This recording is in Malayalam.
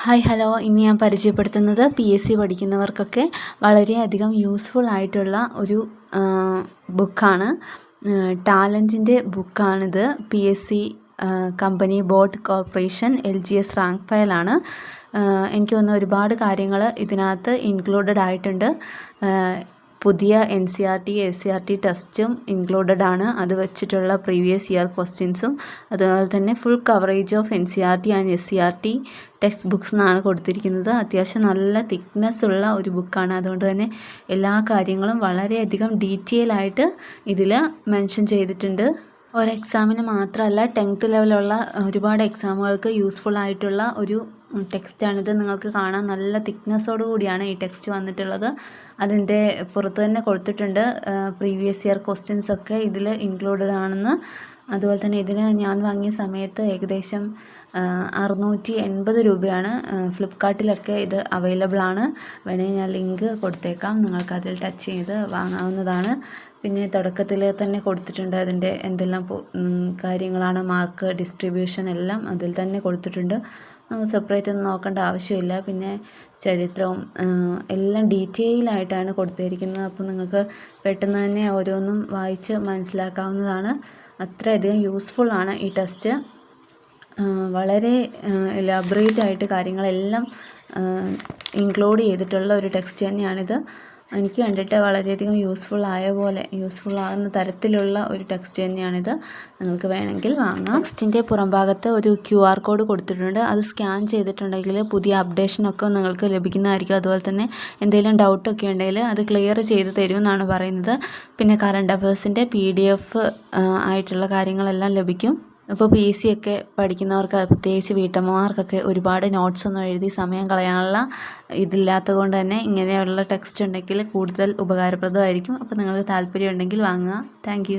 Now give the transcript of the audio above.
ഹായ് ഹലോ, ഇന്ന് ഞാൻ പരിചയപ്പെടുത്തുന്നത് PSC പഠിക്കുന്നവർക്കൊക്കെ വളരെയധികം യൂസ്ഫുൾ ആയിട്ടുള്ള ഒരു ബുക്കാണ്. ടാലൻറ്റിൻ്റെ ബുക്കാണിത്. PSC company board corporation LGS rank ഫയലാണ്. എനിക്ക് തോന്നുന്നു ഒരുപാട് കാര്യങ്ങൾ ഇതിനകത്ത് ഇൻക്ലൂഡഡ് ആയിട്ടുണ്ട്. പുതിയ NCERT SCERT ടെസ്റ്റും ഇൻക്ലൂഡഡ് ആണ്. അത് വെച്ചിട്ടുള്ള പ്രീവിയസ് ഇയർ ക്വസ്റ്റ്യൻസും അതുപോലെ തന്നെ full coverage of NCERT and SCERT text books എന്നാണ് കൊടുത്തിരിക്കുന്നത്. അത്യാവശ്യം നല്ല തിക്നെസ് ഉള്ള ഒരു ബുക്കാണ്. അതുകൊണ്ട് തന്നെ എല്ലാ കാര്യങ്ങളും വളരെയധികം ഡീറ്റെയിൽ ആയിട്ട് ഇതിൽ മെൻഷൻ ചെയ്തിട്ടുണ്ട്. ഒരു എക്സാമിന് മാത്രമല്ല 10th ലെവലുള്ള ഒരുപാട് എക്സാമുകൾക്ക് യൂസ്ഫുൾ ആയിട്ടുള്ള ഒരു ടെക്സ്റ്റാണിത്. നിങ്ങൾക്ക് കാണാൻ നല്ല തിക്നെസ്സോട് കൂടിയാണ് ഈ ടെക്സ്റ്റ് വന്നിട്ടുള്ളത്. അതിൻ്റെ പുറത്ത് തന്നെ കൊടുത്തിട്ടുണ്ട് പ്രീവിയസ് ഇയർ ക്വസ്റ്റ്യൻസ് ഒക്കെ ഇതിൽ ഇൻക്ലൂഡഡ് ആണെന്ന്. അതുപോലെ തന്നെ ഇതിന് ഞാൻ വാങ്ങിയ സമയത്ത് ഏകദേശം 680 രൂപയാണ്. ഫ്ലിപ്കാർട്ടിലൊക്കെ ഇത് അവൈലബിൾ ആണ്. വേണമെങ്കിൽ ഞാൻ ലിങ്ക് കൊടുത്തേക്കാം, നിങ്ങൾക്ക് അതിൽ ടച്ച് ചെയ്ത് വാങ്ങാവുന്നതാണ്. പിന്നെ തുടക്കത്തിൽ തന്നെ കൊടുത്തിട്ടുണ്ട് അതിൻ്റെ എന്തെല്ലാം കാര്യങ്ങളാണ്, മാർക്ക് ഡിസ്ട്രിബ്യൂഷൻ എല്ലാം അതിൽ തന്നെ കൊടുത്തിട്ടുണ്ട്. സെപ്പറേറ്റ് ഒന്നും നോക്കേണ്ട ആവശ്യമില്ല. പിന്നെ ചരിത്രവും എല്ലാം ഡീറ്റെയിൽ ആയിട്ടാണ് കൊടുത്തിരിക്കുന്നത്. അപ്പോൾ നിങ്ങൾക്ക് പെട്ടെന്ന് തന്നെ ഓരോന്നും വായിച്ച് മനസ്സിലാക്കാവുന്നതാണ്. അത്രയധികം യൂസ്ഫുൾ ആണ് ഈ ടെസ്റ്റ്. വളരെ എലാബറേറ്റ് ആയിട്ട് കാര്യങ്ങളെല്ലാം ഇൻക്ലൂഡ് ചെയ്തിട്ടുള്ള ഒരു ടെക്സ്റ്റ് തന്നെയാണിത്. എനിക്ക് കണ്ടിട്ട് വളരെയധികം യൂസ്ഫുൾ ആകുന്ന തരത്തിലുള്ള ഒരു ടെക്സ്റ്റ് തന്നെയാണിത്. നിങ്ങൾക്ക് വേണമെങ്കിൽ വാങ്ങാം. ടെക്സ്റ്റിൻ്റെ പുറംഭാഗത്ത് ഒരു QR കോഡ് കൊടുത്തിട്ടുണ്ട്. അത് സ്കാൻ ചെയ്തിട്ടുണ്ടെങ്കിൽ പുതിയ അപ്ഡേഷനൊക്കെ നിങ്ങൾക്ക് ലഭിക്കുന്നതായിരിക്കും. അതുപോലെ തന്നെ എന്തെങ്കിലും ഡൗട്ടൊക്കെ ഉണ്ടെങ്കിൽ അത് ക്ലിയർ ചെയ്ത് തരുമെന്നാണ് പറയുന്നത്. പിന്നെ കറണ്ട് അഫയേഴ്സിൻ്റെ PDF ആയിട്ടുള്ള കാര്യങ്ങളെല്ലാം ലഭിക്കും. അപ്പോൾ PSC ഒക്കെ പഠിക്കുന്നവർക്ക്, പ്രത്യേകിച്ച് വീട്ടമ്മമാർക്കൊക്കെ ഒരുപാട് നോട്ട്സ് ഒന്നും എഴുതി സമയം കളയാനുള്ള ഇതില്ലാത്തത് കൊണ്ട് തന്നെ ഇങ്ങനെയുള്ള ടെക്സ്റ്റ് ഉണ്ടെങ്കിൽ കൂടുതൽ ഉപകാരപ്രദമായിരിക്കും. അപ്പോൾ നിങ്ങൾക്ക് താല്പര്യം ഉണ്ടെങ്കിൽ വാങ്ങുക. താങ്ക്